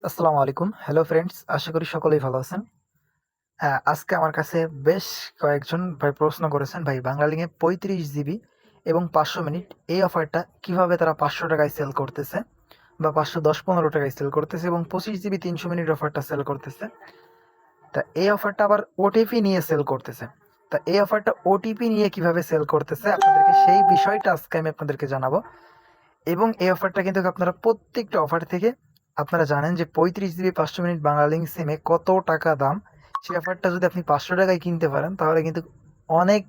আসসালামু আলাইকুম। Hello friends, আশা করি সকলেই ভালো আছেন। আজকে আমার কাছে বেশ কয়েকজন ভাই প্রশ্ন করেছেন, ভাই বাংলালিংকে 35 জিবি এবং 500 মিনিট এই অফারটা কিভাবে তারা 500 টাকায় সেল করতেছে বা 510-15 টাকায় সেল করতেছে এবং 25 জিবি 300 মিনিট অফারটা সেল করতেছে। তা এই অফারটা আবার ওটিপি নিয়ে সেল করতেছে। তা এই অফারটা ওটিপি নিয়ে কিভাবে সেল করতেছে আপনাদেরকে সেই বিষয়টা আজকে আমি আপনাদেরকে জানাবো। এবং এই অফারটা কিন্তু আপনারা প্রত্যেকটা অফার থেকে আপনারা জানেন যে 35 জিবি 500 মিনিট বাংলালিংক সিমে কত টাকা দাম। সেই অফারটা যদি আপনি 500 টাকায় কিনতে পারেন তাহলে কিন্তু অনেক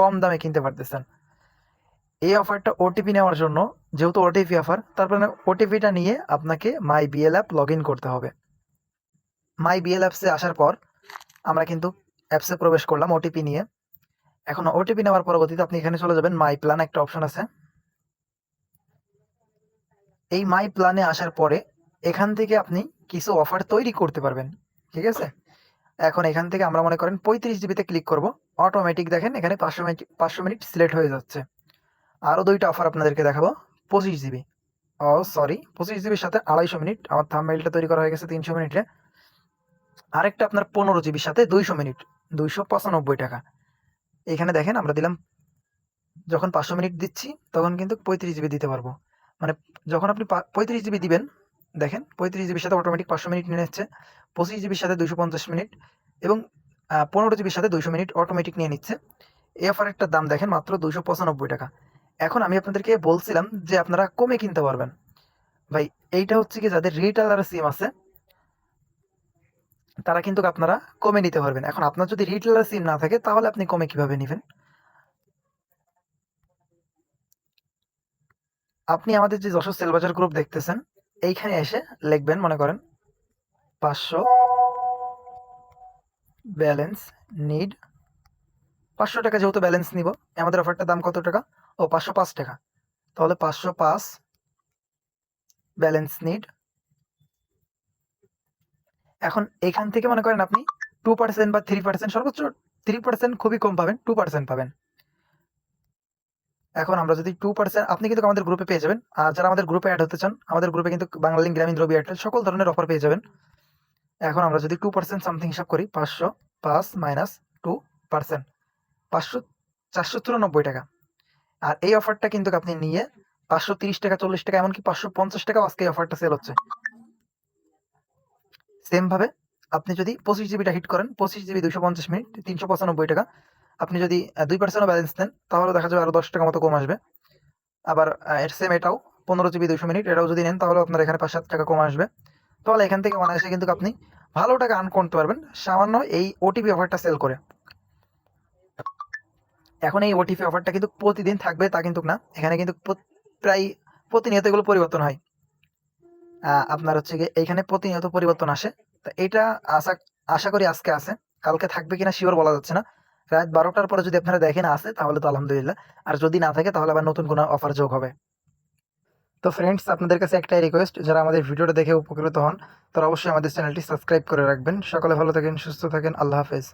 কম দামে কিনতে পারতেছেন। এই অফারটা ওটিপি নেওয়ার জন্য, যেহেতু ওটিপি অফার, তারপরে ওটিপিটা নিয়ে আপনাকে my BL app log in করতে হবে। মাই বিএল অ্যাপসে আসার পর আমরা কিন্তু অ্যাপসে প্রবেশ করলাম ওটিপি নিয়ে। এখন ওটিপি নেওয়ার পরবর্তীতে আপনি এখানে চলে যাবেন, মাই প্ল্যান একটা অপশন আছে। এই মাই প্ল্যানে আসার পরে এখান থেকে আপনি কিছু অফার তৈরি করতে পারবেন। ঠিক আছে? এখন এখান থেকে আমরা মনে করেন 35 জিবিতে ক্লিক করব। অটোমেটিক দেখেন এখানে 500 মিনিট সিলেক্ট হয়ে যাচ্ছে। আরও 2টা অফার আপনাদেরকে দেখাবো। 25 জিবি, সরি, 25 জিবির সাথে 250 মিনিট। আমার থাম্বনেইলটা তৈরি করা হয়ে গেছে 300 মিনিটে। আরেকটা আপনার 15 জিবির সাথে 200 মিনিট, 295 টাকা। এখানে দেখেন আমরা দিলাম, যখন 500 মিনিট দিচ্ছি তখন কিন্তু 35 জিবি দিতে পারবো। মানে যখন আপনি 35 জিবি দিবেন, দেখেন 35 জিবির সাথে অটোমেটিক 500 মিনিট নিয়ে নিচ্ছে, 25 জিবির সাথে 250 মিনিট এবং 15 জিবির সাথে 200 মিনিট অটোমেটিক নিয়ে নিচ্ছে। এই অফারেরটার দাম দেখেন মাত্র 295 টাকা। এখন আমি আপনাদেরকে বলছিলাম যে আপনারা কমে কিনতে পারবেন। ভাই এইটা হচ্ছে কি, যাদের রিটেলার সিম আছে তারা কিন্তু আপনারা কমে নিতে পারবেন। এখন আপনার যদি রিটেলার সিম না থাকে তাহলে আপনি কমে কিভাবে নেবেন? আপনি আমাদের যে যশোর সেলবাজার গ্রুপ দেখতেছেন, এইখানে এসে লিখবেন মনে করেন 500 ব্যালেন্স নিড। 500 টাকা যেহেতু ব্যালেন্স নিব, আমাদের অফারটার দাম কত টাকা? 505 টাকা। তাহলে 505 ব্যালেন্স নিড। এখন এখান থেকে মনে করেন আপনি 2% বা 3%, সর্বোচ্চ 3%, খুবই কম পাবেন, 2% পাবেন। এখন আমরা যদি 2%, আপনি কিন্তু আমাদের গ্রুপে পেয়ে যাবেন। আর যারা আমাদের গ্রুপে অ্যাড হতে চান, আমাদের গ্রুপে কিন্তু বাংলালিংক, গ্রামীণ, রবি, এয়ারটেল সকল ধরনের অফার পেয়ে যাবেন। এখন আমরা যদি 2% সামথিং হিসাব করি, 505 মাইনাস 2%, 494 টাকা। আর এই অফারটা কিন্তু আপনি নিয়ে 530 টাকা, 40 টাকা, এমনকি 550 টাকাও আজকে এই অফারটা সেল হচ্ছে। সেম ভাবে আপনি যদি 25 জিবিটা হিট করেন, 25 জিবি 250 মিনিট 395 টাকা। আপনি যদি 2% ব্যালেন্স নেন তাহলে দেখা যাবে আরো 10 টাকা মতো কম আসবে। আবার এর সেম এটাও 15 জিবি 200 মিনিট, এটাও যদি নেন তাহলে আপনার এখানে 5-7 টাকা কম আসবে। তাহলে এখান থেকে অনায়াসে কিন্তু আপনি ভালো টাকা আর্ন করতে পারবেন সামান্য এই ওটিপি অফারটা সেল করে। এখন এই ওটিপি অফারটা কিন্তু প্রতিদিন থাকবে তা কিন্তু না, এখানে কিন্তু প্রায় প্রতিনিয়ত এগুলো পরিবর্তন হয়। আপনার হচ্ছে গিয়ে এইখানে প্রতিনিয়ত পরিবর্তন আসে। তো এটা আশা আশা করি আজকে আছে, কালকে থাকবে কিনা শিওর বলা যাচ্ছে না। রাত 12টার পরে যদি আপনারা দেখেন আছে তাহলে তো আলহামদুলিল্লাহ, আর যদি না থাকে তাহলে আবার নতুন কোনো অফার যোগ হবে। তো ফ্রেন্ডস, আপনাদের কাছে একটাই রিকোয়েস্ট, যারা আমাদের ভিডিওটা দেখে উপকৃত হন তারা অবশ্যই আমাদের চ্যানেলটি সাবস্ক্রাইব করে রাখবেন। সকলে ভালো থাকেন, সুস্থ থাকেন, আল্লাহ হাফেজ।